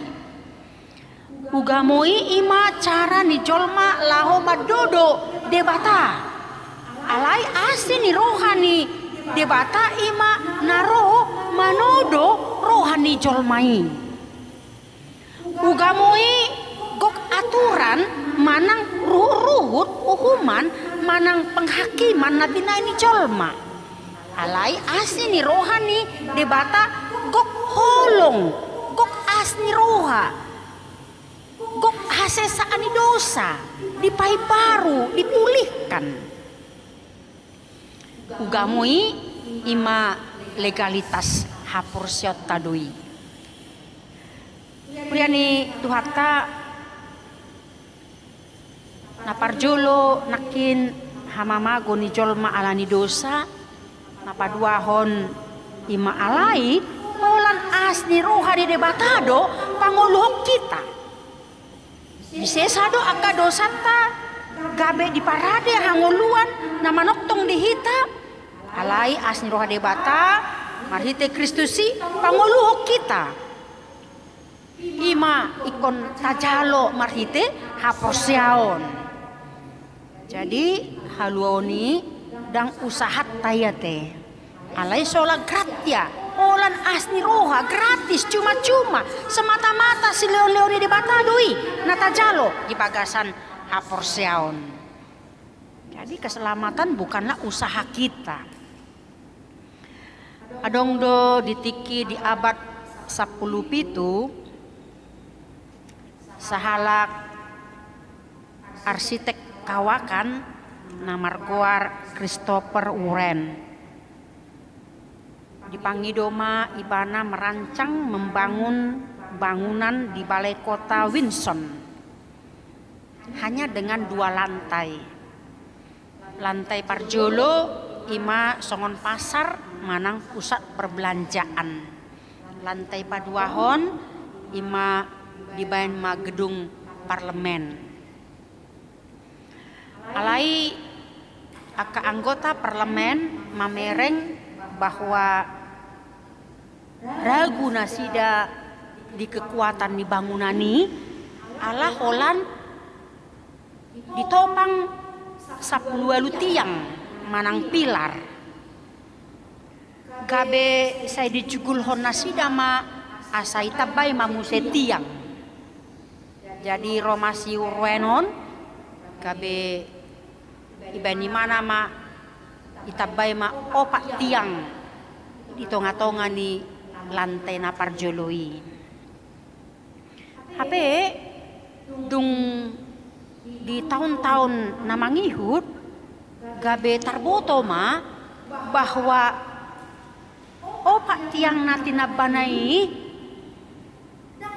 S4: Ugamoi ima cara ni jolma laho madodo debata. Alai asni rohani debata ima naro manodo rohani jolmai. Ugamoi gok aturan manang ruhut hukuman manang penghakiman nabina ini jolma. Alai asni rohani debata gok holong gok asni roha gok hasesaan dosa dipai baru dipulihkan. Ugamoi ima legalitas hapursiot tadui. Priani tuhata naparjolo nakin hamamago ni jolma alani dosa napaduahon ima alai molan asni rohani debatado panguluhok kita bisesado aka dosata gabe di parade hanguluan namanoktong dihita alai asni roha debata marhite Kristusi panguluhok kita ima ikon tajalo marhite haposiaon. Jadi haluoni dang usahat tayate. Alai sola gratia, olan asni roha gratis cuma-cuma semata-mata si leon-leoni di batadui natajalo di bagasan haposiaon. Jadi keselamatan bukanlah usaha kita. Adong do ditiki di abad 10 sahalak arsitek kawakan namargoar Christopher Wren di Pangidoma ibana merancang membangun bangunan di balai kota Windsor hanya dengan 2 lantai. Lantai parjolo ima songon pasar manang pusat perbelanjaan. Lantai paduahon ima dibayan ma gedung parlemen. Alai aka anggota parlemen mamereng bahwa ragu nasida di kekuatan di bangunani ala holan ditopang 10 tiang manang pilar. Gabe saya dicugul hon nasida ma asai tabay mamuse tiang. Jadi romasi urwenon gabe ibani mana ma itabay ma opat tiang di tonga-tonga ni lantai na parjoloi. Hape dung di tahun-tahun namangihut gabe tarboto ma bahwa opak tiang natina banai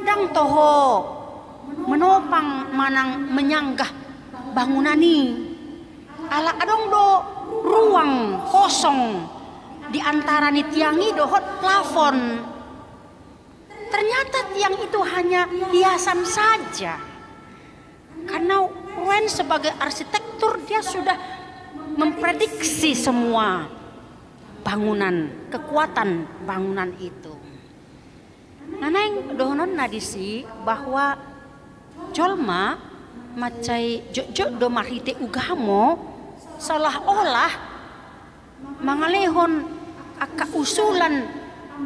S4: dang toho menopang manang menyanggah bangunani ala adong do ruang kosong di antara ni tiangi dohot plafon. Ternyata tiang itu hanya hiasan saja. Karena Wen sebagai arsitektur dia sudah memprediksi semua bangunan, kekuatan bangunan itu. Nanang dohonon nadisi bahwa jolma macai jok do marhite ugamo seolah-olah mangalehon aka usulan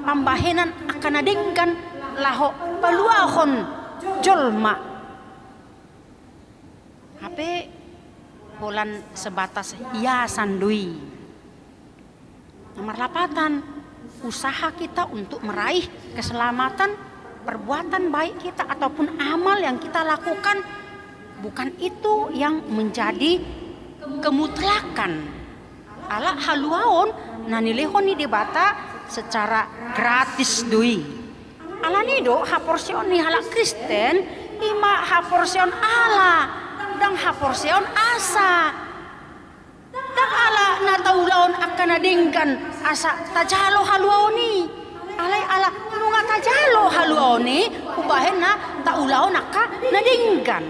S4: pambahenan akan adengkan laho paluahon jolma. HP bolan sebatas hiasan dui. Nomor 8, usaha kita untuk meraih keselamatan, perbuatan baik kita ataupun amal yang kita lakukan, bukan itu yang menjadi kemutlakan. Ala haluaon nanilehon ni debata secara gratis dui. Ala nido haporsion ni halak Kristen ima haporsion ala dan haporsion asa. Dan ala nataulaon akan adengkan asa tajalo haluaoni. Alai ala nunga tajalo haluaoni ubahena taulaon aka nadengkan.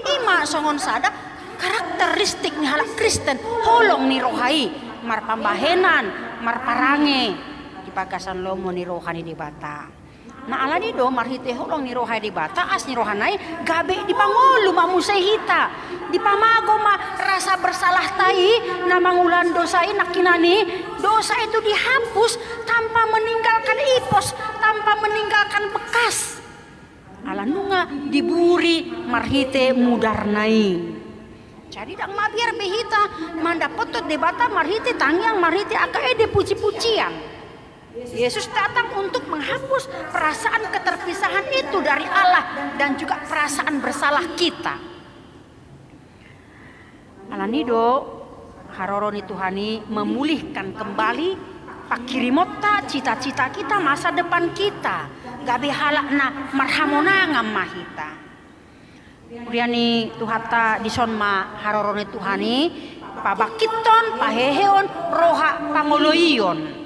S4: Ima songon sada karakteristik ni halak Kristen holong ni rohai mar pambahenan mar parange di pagasan lomo ni rohani di bata. Na ala ni do marhite holong ni rohai di bata as ni rohanai gabe di pangolu mamusai hita di pamago ma rasa bersalah tai na mangulan dosai nakinani dosa itu dihapus tanpa meninggalkan ipos, tanpa meninggalkan bekas. Ala nunga diburi marhite mudarnai. Jadi dang mabiar behita manda potut debata marhite tangyang marhite akaede puji-pujian. Yesus datang untuk menghapus perasaan keterpisahan itu dari Allah dan juga perasaan bersalah kita. Alanido haroroni Tuhani memulihkan kembali pakirimota cita-cita kita, masa depan kita. Gabe halakna marhamonangam mahita. Uriani tuhata disonma haroroni Tuhani pabakiton paheheon roha pangoloion.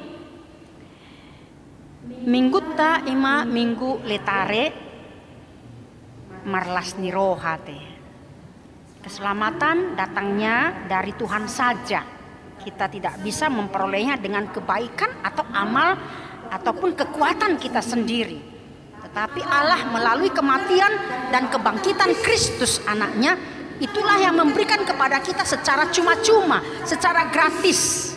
S4: Minggu ta ima minggu letare marlas ni rohate. Keselamatan datangnya dari Tuhan saja. Kita tidak bisa memperolehnya dengan kebaikan atau amal ataupun kekuatan kita sendiri. Tetapi Allah melalui kematian dan kebangkitan Kristus anaknya, itulah yang memberikan kepada kita secara cuma-cuma, secara gratis.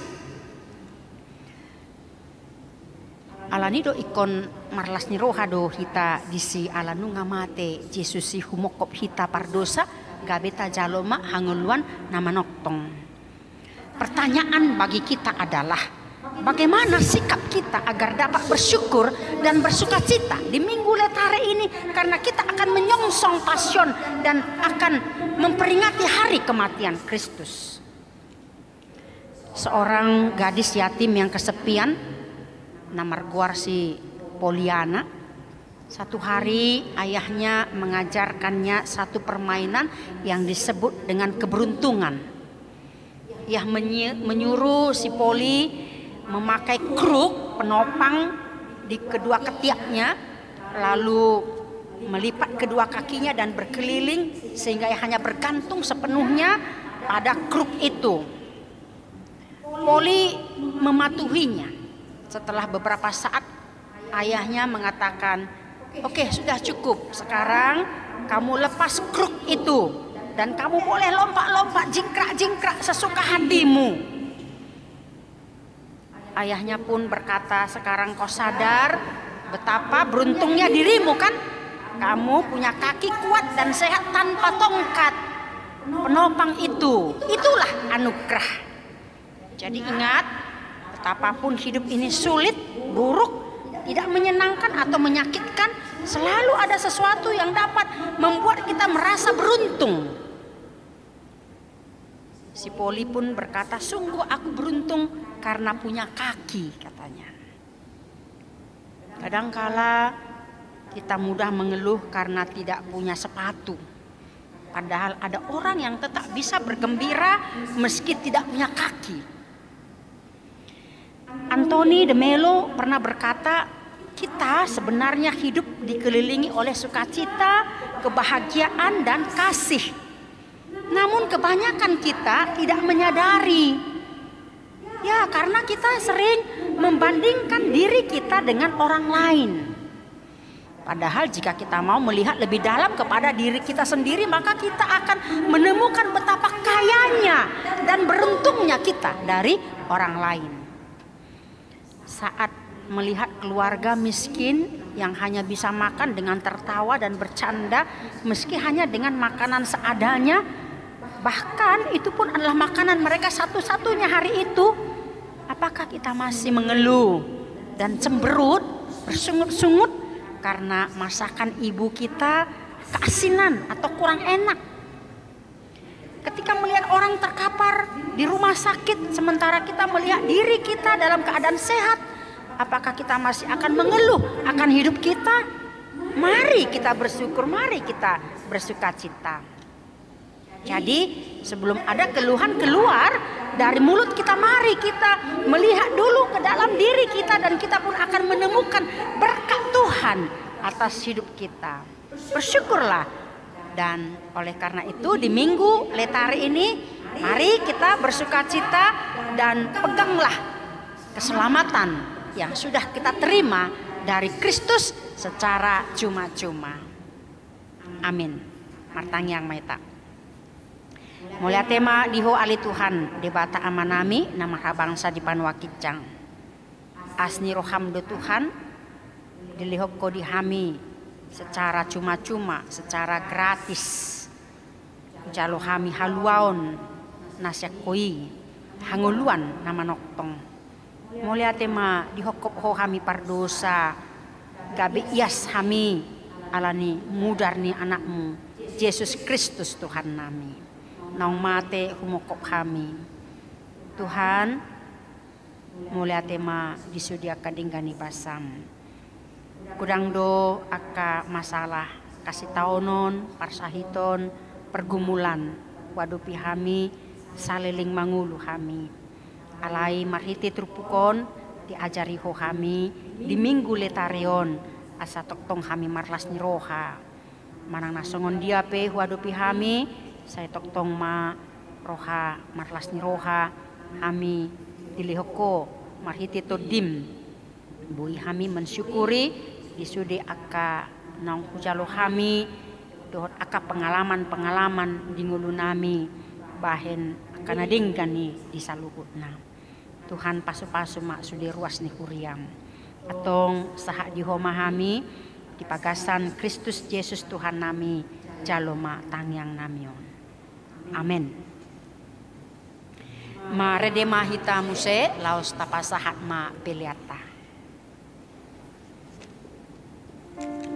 S4: Alanido ikon marlas ni roha do hita disi alanu ngamate Yesus si humokop hita pardosa gabeta jaloma hanguluan nama noktong. Pertanyaan bagi kita adalah bagaimana sikap kita agar dapat bersyukur dan bersukacita di minggu letare ini, karena kita akan menyongsong pasion dan akan memperingati hari kematian Kristus. Seorang gadis yatim yang kesepian, nama guar si Poliana, satu hari ayahnya mengajarkannya satu permainan yang disebut dengan keberuntungan. Ia menyuruh si Poli memakai kruk penopang di kedua ketiaknya, lalu melipat kedua kakinya dan berkeliling sehingga ia hanya bergantung sepenuhnya pada kruk itu. Poli mematuhinya. Setelah beberapa saat ayahnya mengatakan, "Oke, sudah cukup. Sekarang kamu lepas kruk itu dan kamu boleh lompat-lompat, jingkrak-jingkrak sesuka hatimu." Ayahnya pun berkata, "Sekarang kau sadar betapa beruntungnya dirimu kan? Kamu punya kaki kuat dan sehat tanpa tongkat penopang itu. Itulah anugerah." Jadi ingat, betapapun hidup ini sulit, buruk, tidak menyenangkan atau menyakitkan, selalu ada sesuatu yang dapat membuat kita merasa beruntung. Si Poli pun berkata, sungguh aku beruntung karena punya kaki, katanya. Kadangkala kita mudah mengeluh karena tidak punya sepatu. Padahal ada orang yang tetap bisa bergembira meski tidak punya kaki. Anthony de Mello pernah berkata, kita sebenarnya hidup dikelilingi oleh sukacita, kebahagiaan, dan kasih. Namun kebanyakan kita tidak menyadari. Ya, karena kita sering membandingkan diri kita dengan orang lain. Padahal jika kita mau melihat lebih dalam kepada diri kita sendiri, maka kita akan menemukan betapa kayanya dan beruntungnya kita dari orang lain. Saat melihat keluarga miskin yang hanya bisa makan dengan tertawa dan bercanda, meski hanya dengan makanan seadanya, bahkan itu pun adalah makanan mereka satu-satunya hari itu, apakah kita masih mengeluh dan cemberut, bersungut-sungut karena masakan ibu kita keasinan atau kurang enak? Ketika melihat orang terkapar di rumah sakit sementara kita melihat diri kita dalam keadaan sehat, apakah kita masih akan mengeluh akan hidup kita? Mari kita bersyukur, mari kita bersukacita. Jadi sebelum ada keluhan keluar dari mulut kita, mari kita melihat dulu ke dalam diri kita dan kita pun akan menemukan berkat Tuhan atas hidup kita. Bersyukurlah. Dan oleh karena itu di Minggu Letari ini mari kita bersukacita dan peganglah keselamatan yang sudah kita terima dari Kristus secara cuma-cuma. Amin. Martangyang maita. Mulia tema diho ali Tuhan debata amanami nama bangsa di panwakicang. Asni rohamdo Tuhan dilihok ko dihami secara cuma-cuma, secara gratis. Jalo hami haluaon nasyak koi hanguluan nama noktong. Mulia tema dihokop ho hami pardosa gabi ias hami alani mudar ni anakmu Yesus Kristus Tuhan nami. Naung mate humokop kami. Tuhan, mulia tema disediakan dinggani basam. Kudang do aka masalah kasih taonon, parsahiton, pergumulan. Wadupi kami, saliling mangulu kami. Alai marhiti trupukon, diajari ho kami, di Minggu Letarion, asa toktong kami marlas ni roha. Manang nasongon dia pe, wadupi kami, saya toktong ma roha marlas ni roha kami dilihoko marhiti to dim bui kami mensyukuri disudi aka nang hujalo kami dohot aka pengalaman di ngulu nami bahen akan adinggani di salukutna. Tuhan pasu-pasu mak sudi ruas ni kuriam atong sahak di homahami di pagasan Kristus Yesus Tuhan nami jaloma tangyang namion. Amin. Ma redema hita muse laos tapasahat ma peliata.
S5: Yes.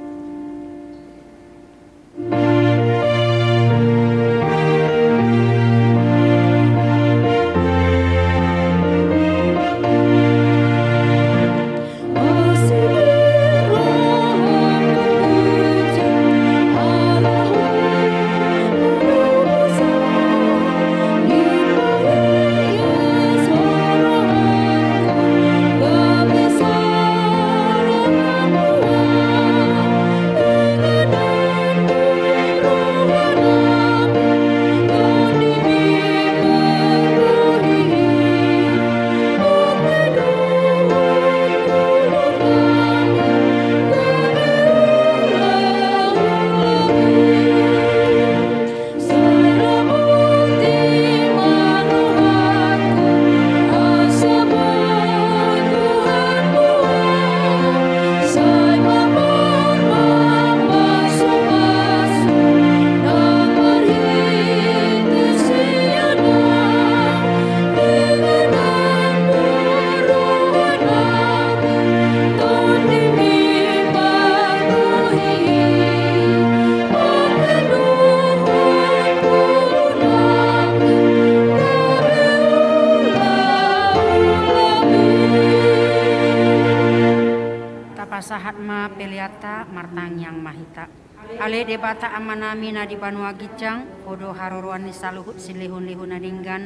S4: pasahat ma peliata martang yang mahita. Ale debata amanami na di Banua Gicang, podo haruruan ni saluhut silihun-lihun nadinggan,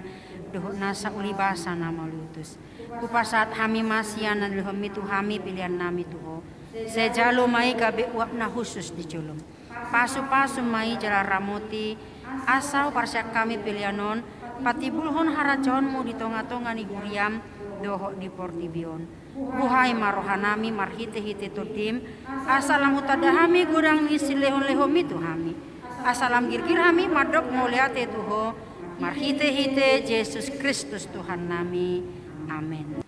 S4: dohot nasa ulibasa nama lutus. Kupasat hami masian na lihom itu hami pilihan nami tuho. Sejalo mai gabe uap na khusus di culum. Pasu-pasu mai jala ramoti, asau parsyak kami pilihanon, patibulhon harajonmu di tonga-tonga ni guriam, dohot di portibion. Buhai marohanami marhite-hite tutim, asalam utadahami gudang ni silehon-lehom itu hami. Asalam girgir hami madok muliate tuho, marhite-hite Yesus Kristus Tuhan nami. Amin.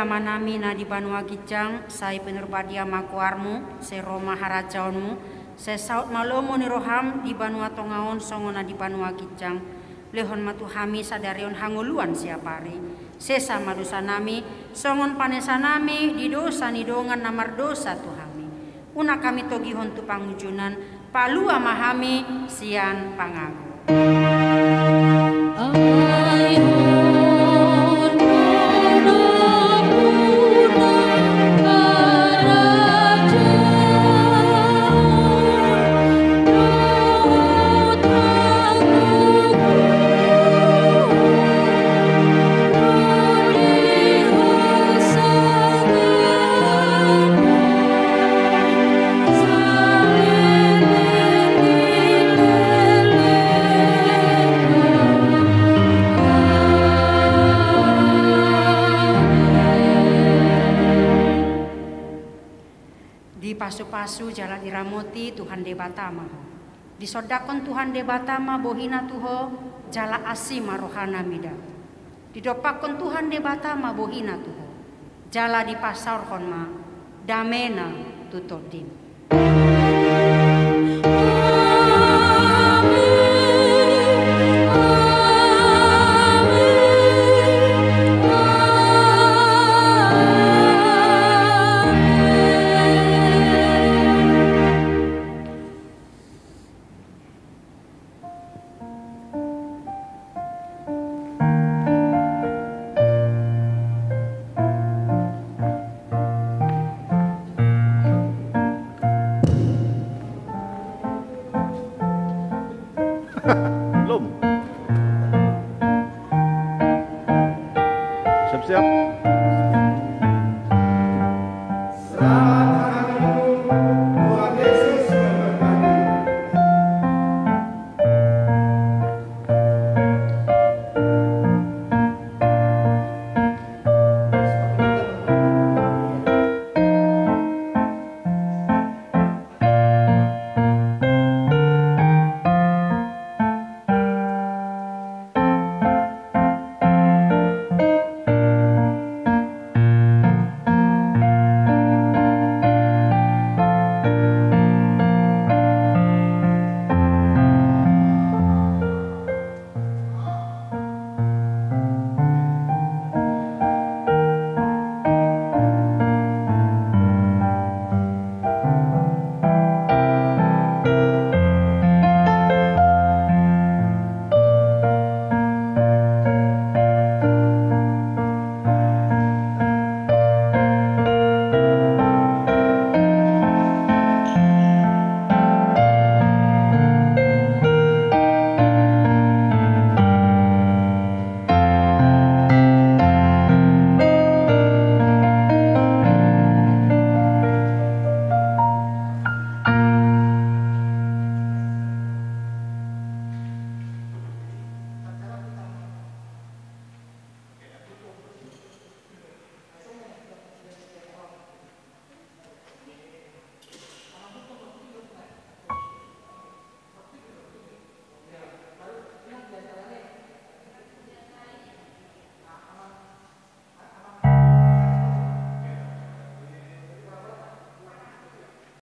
S4: Manami na di Banua Gicang, sai penerbadia makuarmu, se Roma harajaonmu, se saut malomo ni roham di Banua Tongaon songona di Banua Gicang, lehon matu hami sadarion hanguluan siapari, sesa madusanami, songon panesanami di dosa ni dongan namar dosa tuhami, una kami togihon tu pangujunan, palu amahami sian pangaku. Pasu-pasu jala diramoti Tuhan debatama. Disodakon Tuhan debatama bohina tuho jala asima rohana mida. Didopakon Tuhan debatama bohina tuho jala dipasarkon ma damena tutodim.